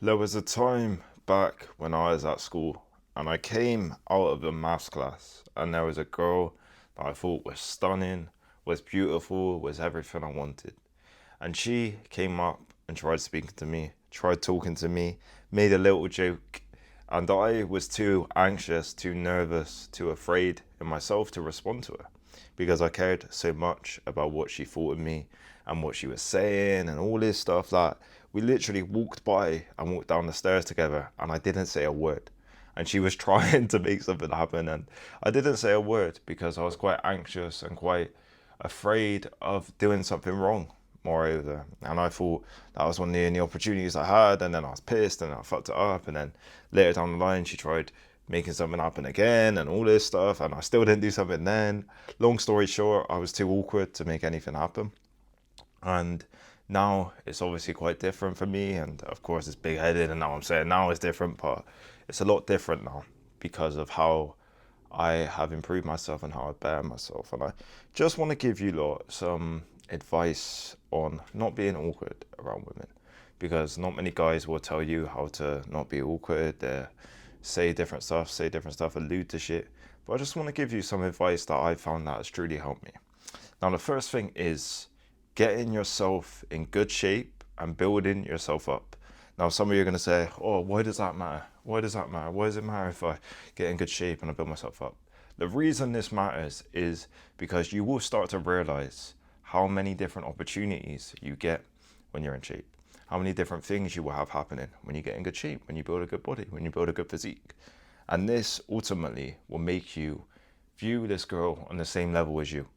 There was a time back when I was at school and I came out of a maths class and there was a girl that I thought was stunning, was beautiful, was everything I wanted. And she came up and tried speaking to me, tried talking to me, made a little joke. And I was too anxious, too nervous, too afraid in myself to respond to her because I cared so much about what she thought of me and what she was saying and all this stuff that we literally walked by and walked down the stairs together and I didn't say a word. And she was trying to make something happen and I didn't say a word because I was quite anxious and quite afraid of doing something wrong, moreover. And I thought that was one of the only opportunities I had, and then I was pissed and I fucked it up. And then later down the line, she tried making something happen again and all this stuff, and I still didn't do something then. Long story short, I was too awkward to make anything happen. And now it's obviously quite different for me, and of course, it's big headed, and now I'm saying now it's different, but it's a lot different now because of how I have improved myself and how I bear myself. And I just want to give you lot some advice on not being awkward around women because not many guys will tell you how to not be awkward. They say different stuff, allude to shit. But I just want to give you some advice that I found that has truly helped me. Now, the first thing is getting yourself in good shape and building yourself up. Now, some of you are going to say, oh, why does that matter? Why does that matter? Why does it matter if I get in good shape and I build myself up? The reason this matters is because you will start to realize how many different opportunities you get when you're in shape, how many different things you will have happening when you get in good shape, when you build a good body, when you build a good physique. And this ultimately will make you view this girl on the same level as you.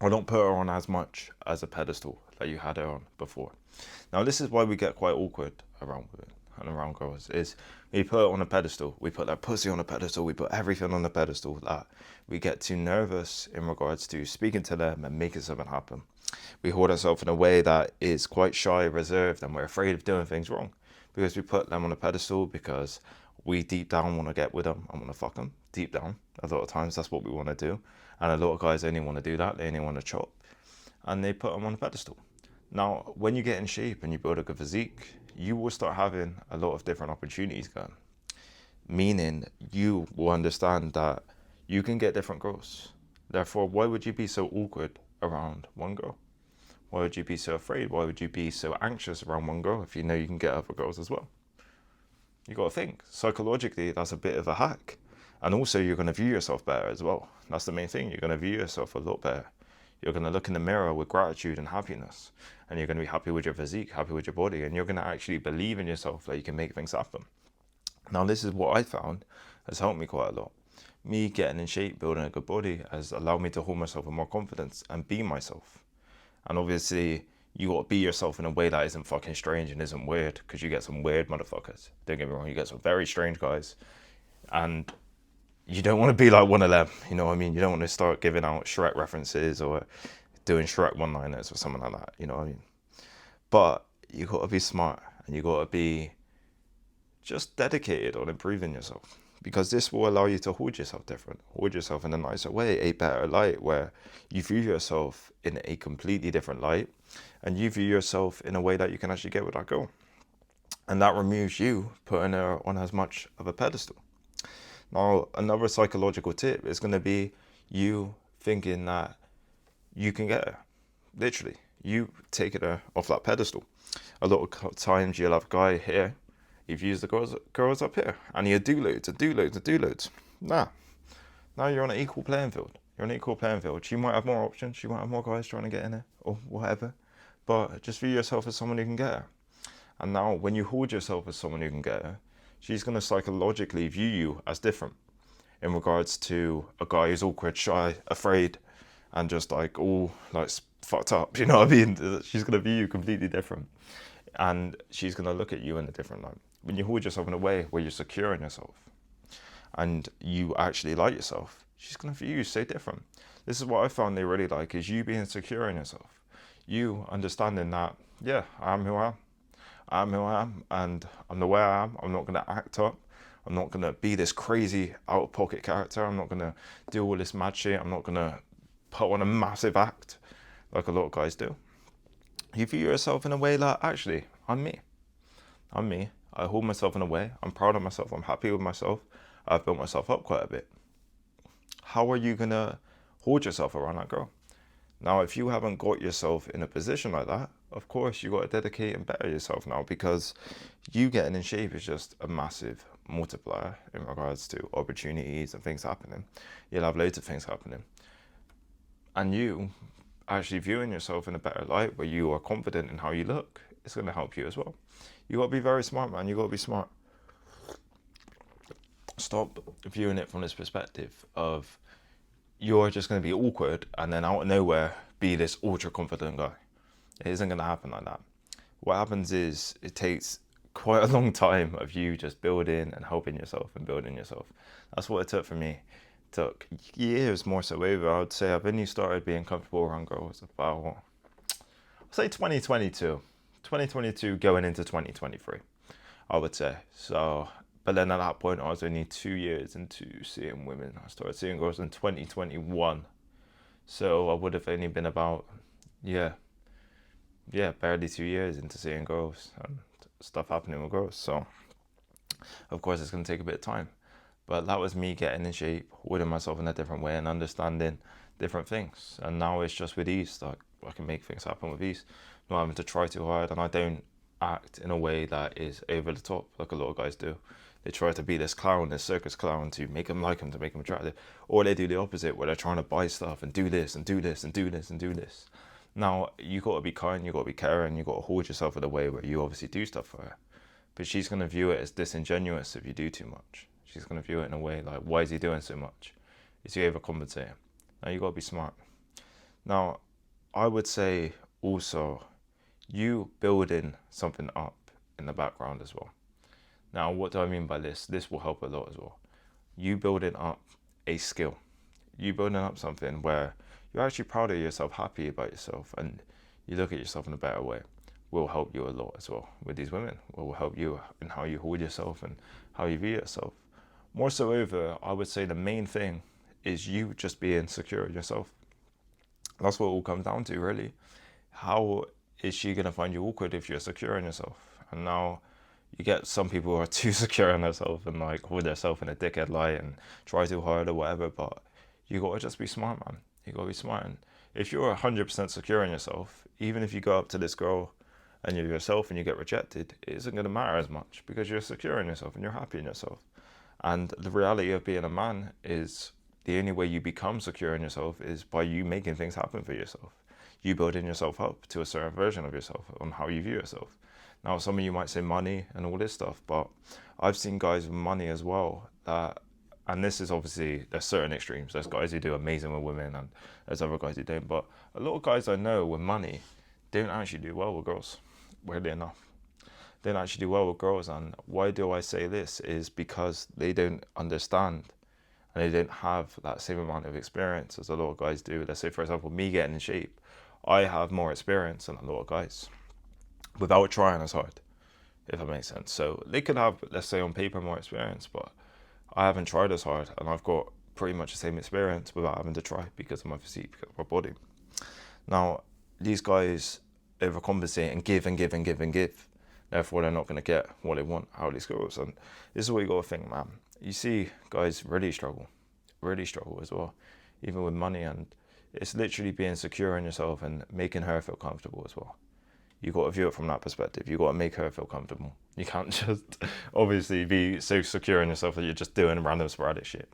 Or don't put her on as much as a pedestal that you had her on before. Now, this is why we get quite awkward around women and around girls. Is we put it on a pedestal, we put that pussy on a pedestal, we put everything on a pedestal that we get too nervous in regards to speaking to them and making something happen. We hold ourselves in a way that is quite shy, reserved, and we're afraid of doing things wrong because we put them on a pedestal because we deep down want to get with them and want to fuck them. Deep down, a lot of times that's what we want to do. And a lot of guys only want to do that, they only want to chop. And they put them on a pedestal. Now, when you get in shape and you build a good physique, you will start having a lot of different opportunities going. Meaning, you will understand that you can get different girls. Therefore, why would you be so awkward around one girl? Why would you be so afraid? Why would you be so anxious around one girl if you know you can get other girls as well? You got to think psychologically, that's a bit of a hack. And also, you're going to view yourself better as well. That's the main thing. You're going to view yourself a lot better. You're going to look in the mirror with gratitude and happiness. And you're going to be happy with your physique, happy with your body. And you're going to actually believe in yourself that you can make things happen. Now, this is what I found has helped me quite a lot. Me getting in shape, building a good body has allowed me to hold myself with more confidence and be myself. And obviously, you got to be yourself in a way that isn't fucking strange and isn't weird, because you get some weird motherfuckers. Don't get me wrong, you get some very strange guys. And you don't want to be like one of them, you know what I mean? You don't want to start giving out Shrek references or doing Shrek one-liners or something like that, you know what I mean? But you got to be smart and you got to be just dedicated on improving yourself, because this will allow you to hold yourself different, hold yourself in a nicer way, a better light, where you view yourself in a completely different light and you view yourself in a way that you can actually get with that goal. And that removes you putting her on as much of a pedestal. Now, another psychological tip is going to be you thinking that you can get her. Literally, you taking her off that pedestal. A lot of times you'll have a guy here, he views the girls up here, and he'll do loads and do loads and do loads. Nah, now you're on an equal playing field. You're on an equal playing field. She might have more options, she might have more guys trying to get in there, or whatever. But just view yourself as someone who can get her. And now, when you hold yourself as someone who can get her, she's going to psychologically view you as different in regards to a guy who's awkward, shy, afraid, and just like all like fucked up. You know what I mean? She's going to view you completely different. And she's going to look at you in a different light. When you hold yourself in a way where you're secure in yourself and you actually like yourself, she's going to view you so different. This is what I found they really like, is you being secure in yourself. You understanding that, yeah, I am who I am. I'm who I am, and I'm the way I am. I'm not going to act up. I'm not going to be this crazy out of pocket character. I'm not going to do all this mad shit. I'm not going to put on a massive act like a lot of guys do. You view yourself in a way like, actually, I'm me. I'm me. I hold myself in a way. I'm proud of myself. I'm happy with myself. I've built myself up quite a bit. How are you gonna hold yourself around that girl? Now, if you haven't got yourself in a position like that, of course you got to dedicate and better yourself now, because you getting in shape is just a massive multiplier in regards to opportunities and things happening. You'll have loads of things happening, and you actually viewing yourself in a better light where you are confident in how you look, it's going to help you as well. You got to be very smart, man. You got to be smart. Stop viewing it from this perspective of you're just going to be awkward and then out of nowhere be this ultra confident guy. It isn't going to happen like that. What happens is it takes quite a long time of you just building and helping yourself and building yourself. That's what it took for me. It took years more so over. I would say I've only started being comfortable around girls about, I'd say 2022 going into 2023, I would say. So, but then at that point, I was only 2 years into seeing women. I started seeing girls in 2021. So I would have only been about, yeah, barely 2 years into seeing girls and stuff happening with girls. So, of course, it's going to take a bit of time. But that was me getting in shape, holding myself in a different way and understanding different things. And now it's just with ease that I can make things happen with ease. Not having to try too hard, and I don't act in a way that is over the top like a lot of guys do. They try to be this clown, this circus clown, to make them like them, to make them attractive. Or they do the opposite, where they're trying to buy stuff and do this and do this and do this and do this. Now, you got to be kind, you got to be caring, you got to hold yourself in a way where you obviously do stuff for her. But she's going to view it as disingenuous if you do too much. She's going to view it in a way like, why is he doing so much? Is he overcompensating? Now, you got to be smart. Now, I would say also, you building something up in the background as well. Now, what do I mean by this? This will help a lot as well. You building up a skill. You building up something where you're actually proud of yourself, happy about yourself, and you look at yourself in a better way, will help you a lot as well with these women. Will help you in how you hold yourself and how you view yourself. More so over, I would say the main thing is you just being secure in yourself. That's what it all comes down to, really. How is she going to find you awkward if you're secure in yourself? And now you get some people who are too secure in themselves and like hold themselves in a dickhead light and try too hard or whatever, but you got to just be smart, man. You got to be smart. And if you're 100% secure in yourself, even if you go up to this girl and you're yourself and you get rejected, it isn't going to matter as much because you're secure in yourself and you're happy in yourself. And the reality of being a man is the only way you become secure in yourself is by you making things happen for yourself. You building yourself up to a certain version of yourself on how you view yourself. Now, some of you might say money and all this stuff, but I've seen guys with money as well that, and this is obviously, there's certain extremes. There's guys who do amazing with women and there's other guys who don't. But a lot of guys I know with money don't actually do well with girls, weirdly enough. They don't actually do well with girls. And why do I say this is because they don't understand and they don't have that same amount of experience as a lot of guys do. Let's say, for example, me getting in shape, I have more experience than a lot of guys without trying as hard, if that makes sense. So they could have, let's say on paper, more experience, but I haven't tried as hard and I've got pretty much the same experience without having to try because of my physique, because of my body. Now, these guys overcompensate and give and give and give and give. Therefore, they're not going to get what they want out of these girls. And this is what you got to think, man. You see guys really struggle as well, even with money. And it's literally being secure in yourself and making her feel comfortable as well. You got to view it from that perspective. You got to make her feel comfortable. You can't just obviously be so secure in yourself that you're just doing random sporadic shit.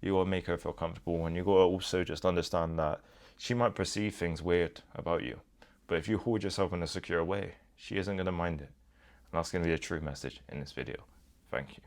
You got to make her feel comfortable, and you got to also just understand that she might perceive things weird about you, but if you hold yourself in a secure way, she isn't going to mind it. And that's going to be a true message in this video. Thank you.